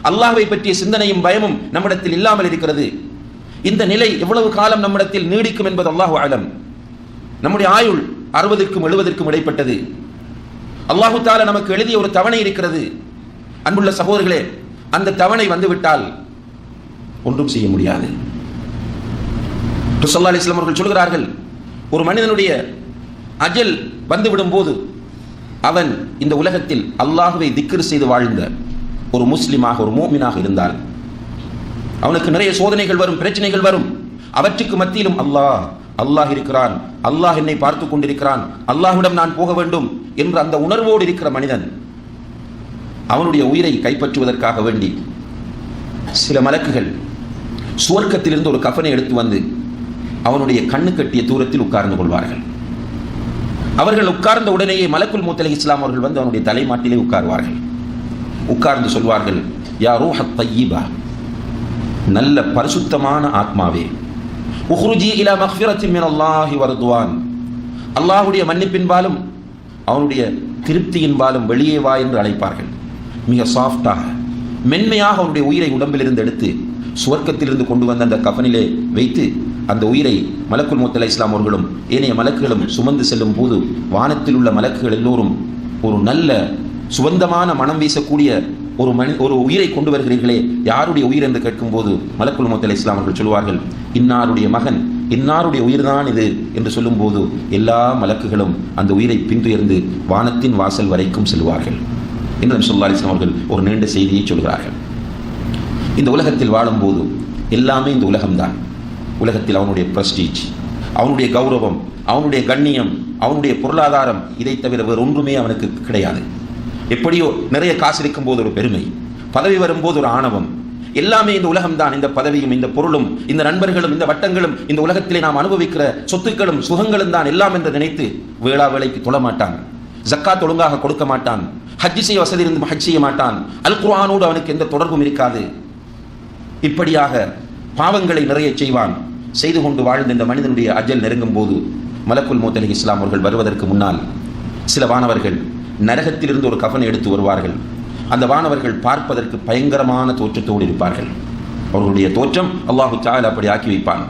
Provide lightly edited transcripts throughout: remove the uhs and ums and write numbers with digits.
அல்லாஹ்வை பற்றிய சிந்தனையும் பயமும் நம்மிடத்தில் இல்லாமல் இருக்கிறது. இந்த நிலை எவ்வளவு காலம் நம்மிடத்தில் நீடிக்கும் என்பது அல்லாஹு அலம். நம்முடைய ஆயுள் 60க்கும் 70க்கும் இடைப்பட்டது. அல்லாஹு தஆலா நமக்கு எழுதிய ஒரு தவணை இருக்கிறது. அன்புள்ள சகோதரர்களே, அந்த தவணை வந்துவிட்டால் ஒன்றும் செய்ய முடியாது. ரசூலுல்லாஹி ஸல்லல்லாஹு அலைஹி வஸல்லம் அவர்கள் சொல்கிறார்கள், ஒரு மனிதனுடைய அஜல் வந்துவிடும் போது அவன் இந்த உலகத்தில் அல்லாஹ்வை திக்ர் செய்து வாழ்ந்த ஒரு முஸ்லிமாக, ஒரு மூமினாக இருந்தால் அவனுக்கு நிறைய சோதனைகள் வரும், பிரச்சனைகள் வரும். அவற்றுக்கு மத்தியிலும் அல்லாஹ் இருக்கிறான், அல்லாஹ் என்னை பார்த்து கொண்டிருக்கிறான், அல்லாஹ்விடம் நான் போக வேண்டும் என்ற அந்த உணர்வோடு இருக்கிற மனிதன் அவனுடைய உயிரை கைப்பற்றுவதற்காக வேண்டி சில மலக்குகள் சுவர்க்கத்திலிருந்து ஒரு கஃனை எடுத்து வந்து அவனுடைய கண்ணு கட்டிய தூரத்தில் உட்கார்ந்து கொள்வார்கள். அவர்கள் உட்கார்ந்த உடனேயே மலக்குல் மௌத் அலைஹிஸ்ஸலாம் அவர்கள் வந்து அவனுடைய தலைமாட்டிலே உட்காருவார்கள். உட்கார்ந்து சொல்வார்கள், யா ரூஹத் தய்யிபா, நல்ல பரிசுத்தமான ஆத்மாவே, உஹ்ருஜி இலா மக்ஃபிரத்தின் மினல்லாஹி வ ரிضவான், அல்லாஹ்வுடைய மன்னிப்பின்பாலும் அவனுடைய திருப்தியின்பாலும் வெளியே வா என்று அழைப்பார்கள். மிக சாஃப்டாக, மென்மையாக அவனுடைய உயிரை உடம்பிலிருந்து எடுத்து சுவர்க்கத்திலிருந்து கொண்டு வந்த அந்த கஃனிலே வைத்து அந்த உயிரை மலக்குல் மௌத் அலைஹிஸ்ஸலாம் அவர்களும் ஏனைய மலக்குகளும் சுமந்து செல்லும் போது வானத்தில் உள்ள மலக்குகள் எல்லோரும் ஒரு நல்ல சுகந்தமான மனம் வீசக்கூடிய ஒரு உயிரை கொண்டு வருகிறீர்களே, யாருடைய உயிர் என்று கேட்கும் போது மலக்குல் மௌத் அலைஹிஸ்ஸலாம் அவர்கள் சொல்வார்கள், இன்னாருடைய மகன், இன்னாருடைய உயிர்தான் இது என்று சொல்லும் போது எல்லா மலக்குகளும் அந்த உயிரை பின்துயர்ந்து வானத்தின் வாசல் வரைக்கும் செல்வார்கள் என்று நபி ஸல்லல்லாஹு அலைஹி வஸல்லம் அவர்கள் ஒரு நீண்ட செய்தியை சொல்கிறார்கள். இந்த உலகத்தில் வாழும்போது எல்லாமே இந்த உலகம்தான். உலகத்தில் அவனுடைய பிரஸ்டீஜ், அவனுடைய கௌரவம், அவனுடைய கண்ணியம், அவனுடைய பொருளாதாரம், இதை தவிர வேறு ஒன்றுமே அவனுக்கு கிடையாது. எப்படியோ நிறைய காசு இருக்கும் போது ஒரு பெருமை, பதவி வரும்போது ஒரு ஆணவம், எல்லாமே இந்த உலகம்தான். இந்த பதவியும் இந்த பொருளும் இந்த நண்பர்களும் இந்த வட்டங்களும் இந்த உலகத்திலே நாம் அனுபவிக்கிற சொத்துக்களும் சுகங்களும் தான் எல்லாம் என்று நினைத்து வேளா வேளைக்கு தொழ மாட்டான், ஜக்காத் ஒழுங்காக கொடுக்க மாட்டான், ஹஜ் செய்ய வசதி இருந்து ஹஜ் செய்ய மாட்டான், அல் குர்ஆனோடு அவனுக்கு எந்த தொடர்பும் இருக்காது. இப்படியாக பாவங்களை நிறைய செய்வான். செய்து கொண்டு வாழ்ந்த இந்த மனிதனுடைய அஜல் நெருங்கும் போது மலக்குல் மௌத் அலைஹிஸ்ஸலாம் அவர்கள் வருவதற்கு முன்னால் சில வானவர்கள் நரகத்திலிருந்து ஒரு கஃனை எடுத்து வருவார்கள். அந்த வானவர்கள் பார்ப்பதற்கு பயங்கரமான தோற்றத்தோடு இருப்பார்கள். அவர்களுடைய தோற்றம் அல்லாஹு தஆலா அப்படி ஆக்கி வைப்பான்.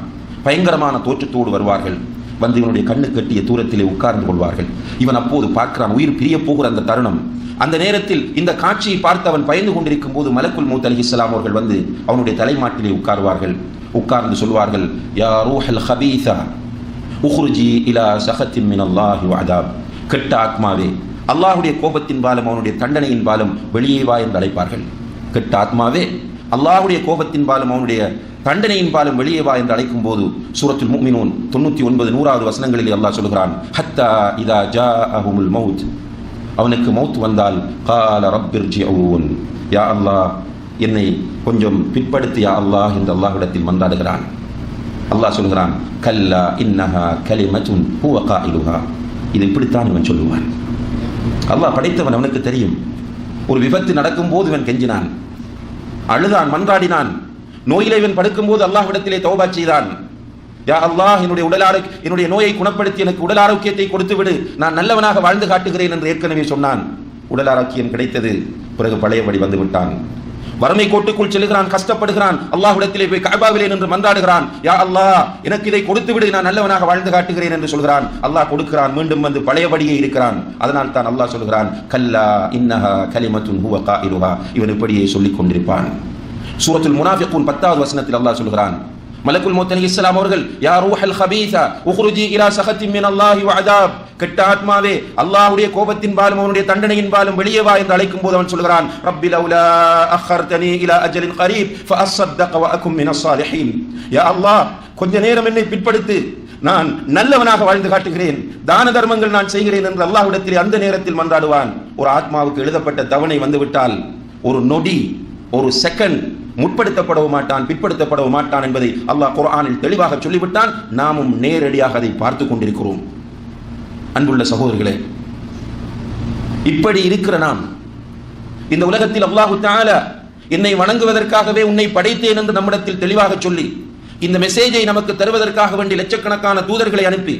பயங்கரமான தோற்றத்தோடு வருவார்கள். வந்து இவனுடைய கண்ணு கட்டிய தூரத்திலே உட்கார்ந்து கொள்வார்கள். இவன் அப்போது பார்க்கிறான், உயிர் பிரிய போகிற அந்த தருணம். அந்த நேரத்தில் இந்த காட்சியை பார்த்து அவன் பயந்து கொண்டிருக்கும் போது மலக்குல் மௌத் அலைஹிஸ்ஸலாம் அவர்கள் வந்து அவனுடைய தலைமாட்டிலே உட்காருவார்கள். உட்கார்ந்து சொல்வார்கள், யா ரூஹல் ஹபீஸா உஹ்ருஜி இலா சஹத்தின் மினல்லாஹி வ அதாப், கெட்ட ஆத்மாவே, அல்லாஹ்வுடைய கோபத்தின் பாலும் அவனுடைய தண்டனையின் பாலும் வெளியே வா என்று அழைப்பார்கள். கெட்ட ஆத்மாவே, அல்லாஹ்வுடைய கோபத்தின் பாலும் அவனுடைய தண்டனையின் பாலும் வெளியே வா என்று அழைக்கும் போது சூரத்துல் முஃமினூன் 99 100வது வசனங்களில் அல்லாஹ் சொல்கிறான், ஹத்தா இதா ஜாஅஹுமுல் மௌத், அவனுக்கு மௌத் வந்தால் கால ரப்பிர்ஜிஊன், யா அல்லாஹ் என்னை கொஞ்சம் பிற்படுத்தி யா அல்லாஹ் என்று அல்லாஹ்விடத்தில் மன்றாடுகிறான். அல்லாஹ் சொல்கிறான், கல்லா இன்னஹா கலிமத்துன் ஹுவ காயிலுஹா, இது இப்படித்தான் இவன் சொல்லுவான். அல்லாஹ் படைத்தவன், அவனுக்கு தெரியும். ஒரு விபத்து நடக்கும் போது இவன் கெஞ்சினான், அழுதான், மன்றாடினான். நோயிலே இவன் படுக்கும் போது அல்லாஹ்விடத்திலே தௌபா செய்தான். யா அல்லாஹ் என்னுடைய நோயை குணப்படுத்தி எனக்கு உடல் ஆரோக்கியத்தை கொடுத்து விடு, நான் நல்லவனாக வாழ்ந்து காட்டுகிறேன் என்று ஏற்கனவே சொன்னான். உடல் ஆரோக்கியம் கிடைத்தது. பிறகு பழையபடி வந்து விட்டான். வறுமை கோட்டுக்குள் செல்கிறான், கஷ்டப்படுகிறான். அல்லாஹ்விடத்திலே போய் கஅபாவிலே நின்று மன்றாடுகிறான், யா அல்லாஹ் எனக்கு இதை கொடுத்து விடு, நான் நல்லவனாக வாழ்ந்து காட்டுகிறேன் என்று சொல்கிறான். அல்லாஹ் கொடுக்கிறான். மீண்டும் வந்து பழையபடியே இருக்கிறான். அதனால் தான் அல்லாஹ் சொல்கிறான், கல்லா இன்னஹா கலிமத்துன் ஹுவ காயிலுஹா, இவன் இப்படியே சொல்லிக் கொண்டிருப்பான். சூரத்துல் முனாஃபிகூன் 10வது வசனத்தில் அல்லாஹ் சொல்கிறான், மலக்குல் மௌத் அலைஹிஸ்ஸலாம் அவர்கள், யா ரூஹல் ஹபீஸா உஹ்ருஜி இலா சஹத்தின் மினல்லாஹி வ அதாப், கெட்ட ஆத்மாவே, அல்லாஹ்வுடைய கோபத்தின் பாலும் அவனுடைய தண்டனையின் பாலும் வெளியே வா என்று அழைக்கும் போது அவன் சொல்கிறான், ரப்பி லௌலா அഖர்தனி இலா அஜலின் கரீப் ஃபஅஸ்ஸதக வ அகும் மினஸ் ஸாலிஹீன், யா அல்லாஹ் கொஞ்ச நேரம் என்னை பிற்படுத்து, நான் நல்லவனாக வாழ்ந்து காட்டுகிறேன், தான தர்மங்கள் நான் செய்கிறேன் என்று அல்லாஹ்விடத்தில் அந்த நேரத்தில் மன்றாடுவான். ஒரு ஆத்மாவுக்கு எழுதப்பட்ட தவணை வந்துவிட்டால் ஒரு நொடி, ஒரு செகண்ட் முற்படுத்தப்படவும் மாட்டான், பிற்படுத்தப்படவும் மாட்டான் என்பதை அல்லாஹ் குர்ஆனில் தெளிவாக சொல்லிவிட்டான். நாமும் நேரடியாக அதை பார்த்து கொண்டிருக்கிறோம். அன்புள்ள சகோதரர்களே, இப்படி இருக்கிற நாம் இந்த உலகத்தில் அல்லாஹு தஆலா என்னை வணங்குவதற்காகவே உன்னை படைத்தேன் என்று நம்மிடத்தில் தெளிவாக சொல்லி இந்த மெசேஜை நமக்கு தருவதற்காக வேண்டி லட்சக்கணக்கான தூதர்களை அனுப்பி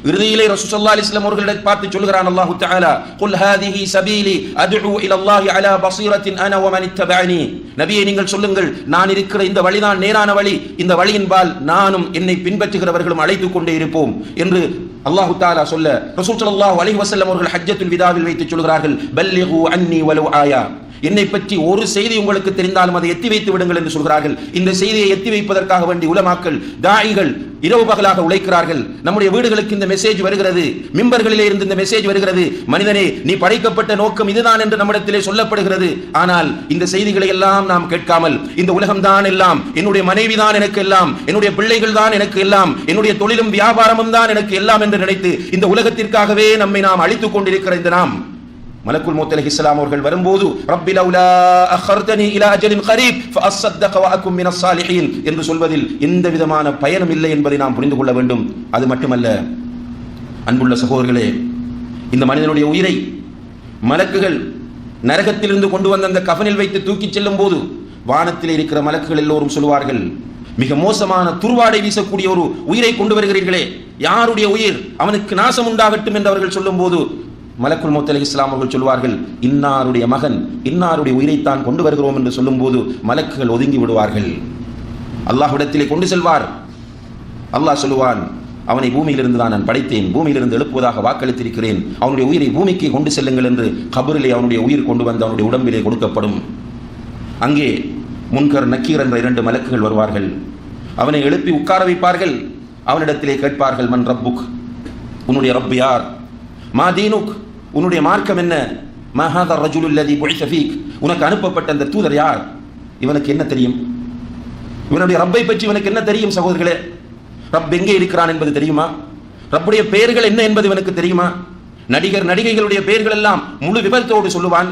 இறுதியிலே ரசூல் ஸல்லல்லாஹு அலைஹி வஸல்லம் அவர்களை பார்த்து சொல்கிறான் அல்லாஹ் தஆலா, குல் ஹாதிஹி சபீலி அத்உ இலல்லாஹி அலா பஸீரத்தின் அன வ மன் இத்தபஅனி. நபியே நீங்கள் சொல்லுங்கள், நான் இருக்கிற இந்த வழிதான் நேரான வழி, இந்த வழியின்பால் நானும் என்னை பின்பற்றுகிறவர்களும் அழைத்துக் கொண்டே இருப்போம் என்று அல்லாஹ் தஆலா சொல்ல, ரசூல் ஸல்லல்லாஹு அலைஹி வஸல்லம் அவர்கள் ஹஜ்ஜத்துல் விதாவில் வைத்து சொல்கிறார்கள், பல்லிகு அன்னி வலவ் ஆயா. என்னை பற்றி ஒரு செய்தி உங்களுக்கு தெரிந்தாலும் அதை எத்தி வைத்து விடுங்கள் என்று சொல்கிறார்கள். இந்த செய்தியை எத்தி வைப்பதற்காக வேண்டி உலமாக்கள், தாயிகள் இரவு பகலாக உழைக்கிறார்கள். நம்முடைய வீடுகளுக்கு இந்த மெசேஜ் வருகிறது, மிம்பர்களிலே இருந்து இந்த மெசேஜ் வருகிறது, மனிதனே நீ படைக்கப்பட்ட நோக்கம் இதுதான் என்று நம்மிடத்திலே சொல்லப்படுகிறது. ஆனால் இந்த செய்திகளை எல்லாம் நாம் கேட்காமல், இந்த உலகம் தான் எல்லாம், என்னுடைய மனைவி தான் எனக்கு எல்லாம், என்னுடைய பிள்ளைகள் தான் எனக்கு எல்லாம், என்னுடைய தொழிலும் வியாபாரமும் தான் எனக்கு எல்லாம் என்று நினைத்து இந்த உலகத்திற்காகவே நம்மை நாம் அழித்துக் கொண்டிருக்கிற இந்த நாம், மலக்குல் மௌத் அலைஹிஸ்ஸலாம் அவர்கள் வரும்போது ரப்பி லவ்லா அഖர்தனி இலா அஜலின் கரீப் ஃபஅஸ்ஸதக வ அகும் மினஸ் சாலிஹீன் என்று சொல்வதில் எந்த விதமான பயனும் இல்லை என்பதை நாம் புரிந்து கொள்ள வேண்டும். அது மட்டுமல்ல அன்புள்ள சகோதரர்களே, இந்த மனிதனுடைய உயிரை மலக்குகள் நரகத்திலிருந்து கொண்டு வந்த அந்த கஃனில் வைத்து தூக்கிச் செல்லும் போது வானத்தில் இருக்கிற மலக்குகள் எல்லோரும் சொல்வார்கள், மிக மோசமான துர்வாடை வீசக்கூடிய ஒரு உயிரை கொண்டு வருகிறீர்களே, யாருடைய உயிர், அவனுக்கு நாசம் உண்டாகட்டும் என்று அவர்கள் சொல்லும் போது மலக்குல் மௌத் அலைஹிஸ்ஸலாம் அவர்கள் சொல்வார்கள், இன்னாருடைய மகன் இன்னாருடைய உயிரைத்தான் கொண்டு வருகிறோம் என்று சொல்லும் போது மலக்குகள் ஒதுங்கி விடுவார்கள். அல்லாஹ்விடத்திலே கொண்டு செல்வார். அல்லாஹ் சொல்லுவான், அவனை பூமியிலிருந்து தான் நான் படைத்தேன், பூமியிலிருந்து எழுப்புவதாக வாக்களித்திருக்கிறேன், அவனுடைய உயிரை பூமிக்கு கொண்டு செல்லுங்கள் என்று கபரிலே அவனுடைய உயிர் கொண்டு வந்து அவனுடைய உடம்பிலே கொடுக்கப்படும். அங்கே முன்கர் நக்கீர் என்ற 2 மலக்குகள் வருவார்கள். அவனை எழுப்பி உட்கார வைப்பார்கள். அவனிடத்திலே கேட்பார்கள், மன் ரப்புக், உன்னுடைய ரப் யார், மா தீனுக், உன்னுடைய மார்க்கம் என்ன, மா ஹாதா ரஜுல் அல்லதி புஇஸ ஃபீக், உனக்கு அனுப்பப்பட்ட அந்த தூதர் யார், இவனுக்கு என்ன தெரியும், இவனுடைய ரப்பை பற்றி இவனுக்கு என்ன தெரியும் சகோதரர்களே, ரப் எங்கே இருக்கிறான் என்பது தெரியுமா, ரப்புடைய பெயர்கள் என்ன என்பது இவனுக்கு தெரியுமா, நடிகர் நடிகைகளுடைய பெயர்கள் எல்லாம் முழு விபரத்தோடு சொல்லுவான்,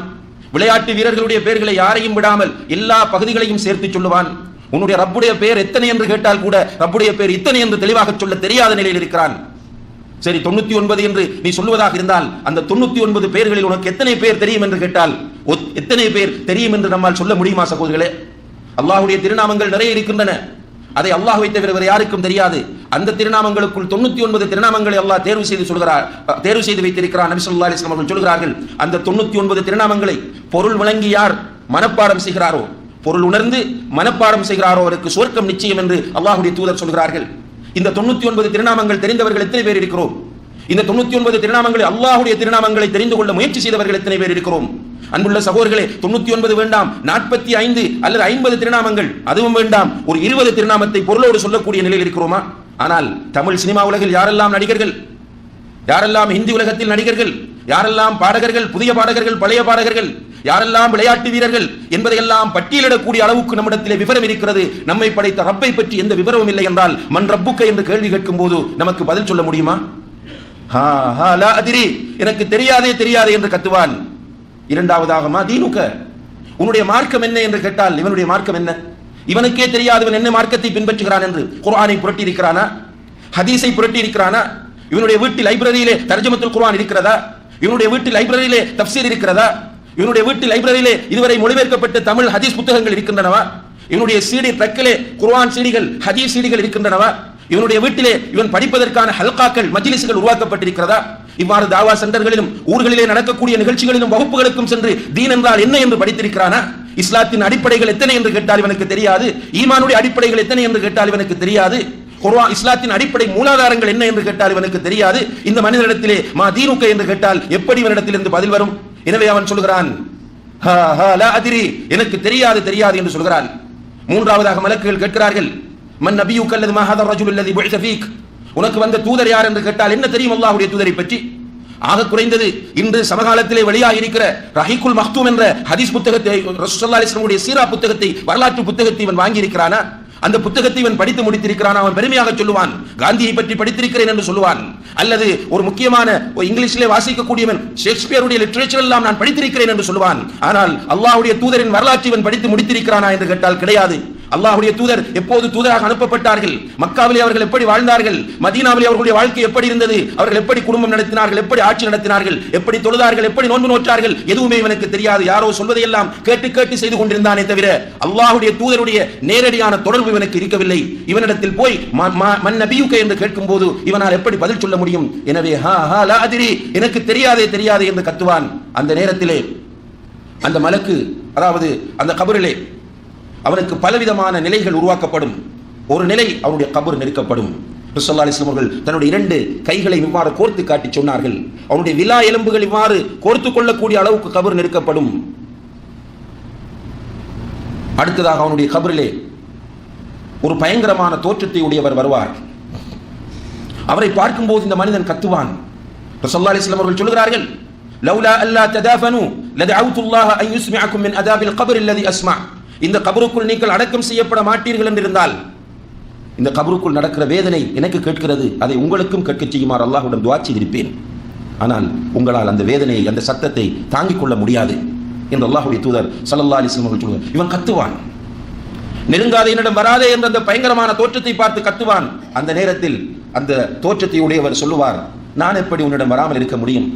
விளையாட்டு வீரர்களுடைய பெயர்களை யாரையும் விடாமல் எல்லா பகுதிகளையும் சேர்த்து சொல்லுவான். உன்னுடைய ரப்புடைய பெயர் எத்தனை என்று கேட்டால் கூட ரப்புடைய பெயர் இத்தனை என்று தெளிவாக சொல்ல தெரியாத நிலையில் இருக்கிறான். சரி 99 என்று நீ சொல்லுவதாக இருந்தால் அந்த 99 பெயர்களில் உனக்கு எத்தனை பேர் தெரியும் என்று கேட்டால் எத்தனை பேர் தெரியும் என்று நம்மால் சொல்ல முடியுமா சகோதரர்களே? அல்லாஹ்வுடைய திருநாமங்கள் நிறைய இருக்கின்றன, அதை அல்லாஹ்வை தவிர வேறு யாருக்கும் தெரியாது. அந்த திருநாமங்களுக்குள் 99 திருநாமங்களை அல்லாஹ் தேர்வு செய்து வைத்திருக்கிறார். நபி ஸல்லல்லாஹு அலைஹி வஸல்லம் அவர்கள் சொல்கிறார்கள், அந்த 99 திருநாமங்களை பொருள் விளங்கி யார் மனப்பாடம் செய்கிறாரோ, பொருள் உணர்ந்து மனப்பாடம் செய்கிறாரோ அவருக்கு சொர்க்கம் நிச்சயம் என்று அல்லாஹ்வுடைய தூதர் சொல்கிறார்கள். இந்த 99 திருநாமங்கள் தெரிந்தவர்கள் எத்தனை பேர் இருக்கிறோம்? இந்த 99 திருநாமங்களை அல்லாஹ்வுடைய திருநாமங்களை தெரிந்து கொள்ள முயற்சி செய்தவர்கள் எத்தனை பேர் இருக்கிறோம்? அன்புள்ள சகோதரர்களே, 99 வேண்டாம், 45 அல்லது 50 திருநாமங்கள், அதுவும் வேண்டாம், ஒரு 20 திருநாமத்தை பொருளோடு சொல்லக்கூடிய நிலையில் இருக்கிறோமா? ஆனால் தமிழ் சினிமா உலகில் யாரெல்லாம் நடிகர்கள், யாரெல்லாம் ஹிந்தி உலகத்தில் நடிகர்கள், யாரெல்லாம் பாடகர்கள், புதிய பாடகர்கள், பழைய பாடகர்கள், யாரெல்லாம் விளையாட்டு வீரர்கள் என்பதையெல்லாம் பட்டியலிடக்கூடிய அளவுக்கு நம்மிடத்திலே விவரம் இருக்கிறது. நம்மை படைத்த ரப்பை பற்றி எந்த விவரமும் இல்லை என்றால் மன் ரப்புக்க என்று கேள்வி கேட்கும் போது நமக்கு பதில் சொல்ல முடியுமா? லா அதிரி, எனக்கு தெரியாதே என்று கத்துவான். இரண்டாவதாக மா தீனுக்க, உன்னுடைய மார்க்கம் என்ன என்று கேட்டால் இவனுடைய மார்க்கம் என்ன, இவனுக்கே தெரியாதவன் என்ன மார்க்கத்தை பின்பற்றுகிறான் என்று குர்ஆனை புரட்டி இருக்கிறானா, ஹதீஸை புரட்டி இருக்கிறானா, இவனுடைய வீட்டு லைப்ரரியிலே தர்ஜமத்துல் குர்ஆன் இருக்கிறதா, இவனுடைய வீட்டு லைப்ரரியிலே தஃப்சீர் இருக்கிறதா, இவனுடைய வீட்டு லைப்ரரியிலே இதுவரை மொழிபெயர்க்கப்பட்ட தமிழ் ஹதீஸ் புத்தகங்கள் இருக்கின்றனவா, இவனுடைய சிடி ட்ரக்கிலே குர்ஆன் சிடிகள் ஹதீஸ் சிடிகள் இருக்கின்றனவா, இவனுடைய வீட்டிலே இவன் படிப்பதற்கான ஹல்காக்கள் மஜ்லிஸ்கள் உருவாக்கப்பட்டிருக்கிறதா, இவ்வாறு தாவா சென்டர்களிலும் ஊர்களிலே நடக்கக்கூடிய நிகழ்ச்சிகளிலும் வகுப்புகளுக்கும் சென்று தீன் என்றால் என்ன என்று படித்திருக்கிறானா, இஸ்லாத்தின் அடிப்படைகள் எத்தனை என்று கேட்டால் இவனுக்கு தெரியாது, ஈமானுடைய அடிப்படைகள் எத்தனை என்று கேட்டால் இவனுக்கு தெரியாது, குர்ஆன் இஸ்லாத்தின் அடிப்படை மூலாதாரங்கள் என்ன என்று கேட்டால் இவனுக்கு தெரியாது. இந்த மனிதனிடத்திலே மா தீனுக்க என்று கேட்டால் எப்படி இவனிடத்திலிருந்து பதில் வரும்? எனவே அவன் சொல்கிறான், லா அதிரி, எனக்கு தெரியாது என்று சொல்கிறான். மூன்றாவதாக மலக்குகள் கேட்கிறார்கள், மன் நபியுக்க அல்லது மா ஹாதா ரஜுல் அல்லதி புஇஸ ஃபீக், உனக்கு வந்த தூதர் யார் என்று கேட்டால் என்ன தெரியும் அல்லாஹ்வுடைய தூதரை பற்றி? ஆக குறைந்தது இன்று சமகாலத்திலே வெளியாக இருக்கிற ரஹீக்குல் மக்தூம் என்ற ஹதீஸ் புத்தகத்தை, ரசூலுல்லாஹி ஸல்லல்லாஹு அலைஹி வஸல்லம் சீரா புத்தகத்தை, வரலாற்று புத்தகத்தை இவன் வாங்கி இருக்கிறானா? அந்த புத்தகத்தை இவன் படித்து முடித்திருக்கிறான். அவன் பெருமையாக சொல்லுவான், காந்தியை பற்றி படித்திருக்கிறேன் என்று சொல்லுவான். அல்லது ஒரு முக்கியமான இங்கிலீஷிலே வாசிக்கக்கூடியவன் ஷேக்ஸ்பியருடைய லிட்டரேச்சர் எல்லாம் நான் படித்திருக்கிறேன் என்று சொல்லுவான். ஆனால் அல்லாஹ்வுடைய தூதரின் வரலாற்றை இவன் படித்து முடித்திருக்கிறானா என்று கேட்டால் கிடையாது. அல்லாஹ்வுடைய தூதர் எப்போது தூதராக அனுப்பப்பட்டார்கள், மக்காவிலே அவர்கள் எப்படி வாழ்ந்தார்கள், மதீனாவிலே அவர்களுடைய வாழ்க்கை எப்படி இருந்தது, அவர்கள் எப்படி குடும்பம் நடத்தினார்கள், எப்படி ஆட்சி நடத்தினார்கள், எப்படி தொழுதார்கள், எப்படி நோன்பு நோற்றார்கள், எதுவுமே இவனுக்கு தெரியாது. யாரோ சொல்வதையெல்லாம் கேட்டு கேட்டு செய்து கொண்டிருந்தானே தவிர அல்லாஹ்வுடைய தூதருடைய நேரடியான தொடர்பு இவனுக்கு இருக்கவில்லை. இவனிடத்தில் போய் மன் நபியுக என்று கேட்கும் போது இவனால் எப்படி பதில் சொல்ல முடியும்? எனவே லா அதிரி, எனக்கு தெரியாதே தெரியாதே என்று கத்துவான். அந்த நேரத்திலே அந்த மலக்கு, அதாவது அந்த கபரிலே அவனுக்கு பலவிதமான நிலைகள் உருவாக்கப்படும். ஒரு நிலை அவனுடைய கபர் நெருக்கப்படும். ஸல்லல்லாஹு அலைஹி வஸல்லம் அவர்கள் தன்னுடைய 2 கைகளை இவ்வாறு கோர்த்து காட்டி சொன்னார்கள், அவனுடைய விலா எலும்புகள் இவ்வாறு கோர்த்து கொள்ளக்கூடிய அளவுக்கு கபர் நெருக்கப்படும். அடுத்ததாக அவனுடைய கபரிலே ஒரு பயங்கரமான தோற்றத்தை உடையவர் வருவார். அவரை பார்க்கும்போது இந்த மனிதன் கத்துவான். ஸல்லல்லாஹு அலைஹி வஸல்லம் அவர்கள் சொல்கிறார்கள், லௌலா அல்லா ததாஃபனு லதஅவுதுல்லாஹ அன் யுஸ்மிஅக்கும் மின் அதாபில் கப்ர் அல்லதி அஸ்மா. இந்த கபருக்குள் நீங்கள் அடக்கம் செய்யப்பட மாட்டீர்கள் என்றிருந்தால் இந்த கபருக்குள் நடக்கிற வேதனை எனக்கு கேட்கிறது, அதை உங்களுக்கும் கேட்கச் செய்யுமாறு அல்லாஹ்விடம் துஆ செய்திருப்பேன். ஆனால் உங்களால் அந்த வேதனையை, அந்த சத்தத்தை தாங்கிக் கொள்ள முடியாது என்று அல்லாஹ்வுடைய தூதர் ஸல்லல்லாஹு அலைஹி வஸல்லம் அவர்கள் சொல்கிறார். இவன் கத்துவான், நெருங்காதே, என்னிடம் வராதே என்ற அந்த பயங்கரமான தோற்றத்தை பார்த்து கத்துவான். அந்த நேரத்தில் அந்த தோற்றத்தை உடையவர் சொல்லுவார், நான் எப்படி உன்னிடம் வராமல் இருக்க முடியும்?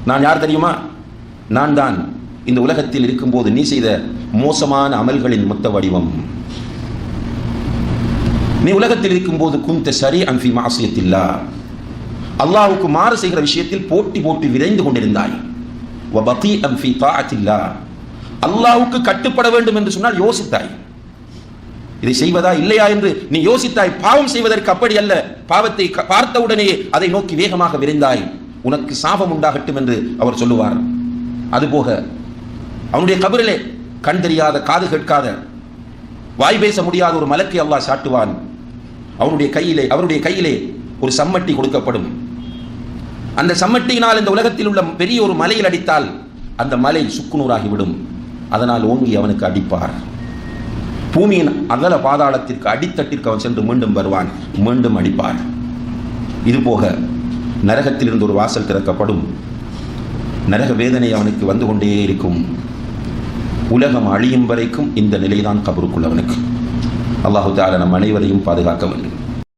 நான் யார் தெரியுமா? நான் தான் இந்த உலகத்தில் இருக்கும்போது நீ செய்த மோசமான அமல்களின் மொத்த வடிவம். நீ உலகத்தில் இருக்கும்போது குந்த ஸரீஅன் ஃபீ மஅஸியத்தில்லாஹ், அல்லாஹ்வுக்கு மாறு செய்கிற விஷயத்தில் போட்டி போட்டு விரைந்து கொண்டிருந்தாய். வ பதீஅன் ஃபீ தாஅத்தில்லாஹ், அல்லாஹ்வுக்கு கட்டுப்பட வேண்டும் என்று சொன்னால் யோசித்தாய், இதை செய்வதா இல்லையா என்று நீ யோசித்தாய். பாவம் செய்வதற்கு அப்படி அல்ல, பாவத்தை பார்த்தவுடனே அதை நோக்கி வேகமாக விரைந்தாய். உனக்கு சாபம் உண்டாகட்டும் என்று அவர் சொல்லுவார். அதுபோக அவனுடைய கபரிலே கண் தெரியாத, காது கேட்காத, வாய் பேச முடியாத ஒரு மலக்கை அல்லாஹ் சாட்டுவான். அவருடைய கையிலே ஒரு சம்மட்டி கொடுக்கப்படும். அந்த சம்மட்டியினால் இந்த உலகத்தில் உள்ள பெரிய ஒரு மலையில் அடித்தால் அந்த மலை சுக்குநூறாகிவிடும். அதனால் ஓங்கி அவனுக்கு அடிப்பார். பூமியின் அகல பாதாளத்திற்கு அடித்தட்டிற்கு அவன் சென்று மீண்டும் வருவான், மீண்டும் அடிப்பார். இதுபோக நரகத்திலிருந்து ஒரு வாசல் திறக்கப்படும். நரக வேதனை அவனுக்கு வந்து கொண்டே இருக்கும். உலகம் அழியும் வரைக்கும் இந்த நிலைதான் கபருக்குள் அவனுக்கு. அல்லாஹு தஆலா நம் அனைவரையும் பாதுகாக்க வேண்டும்.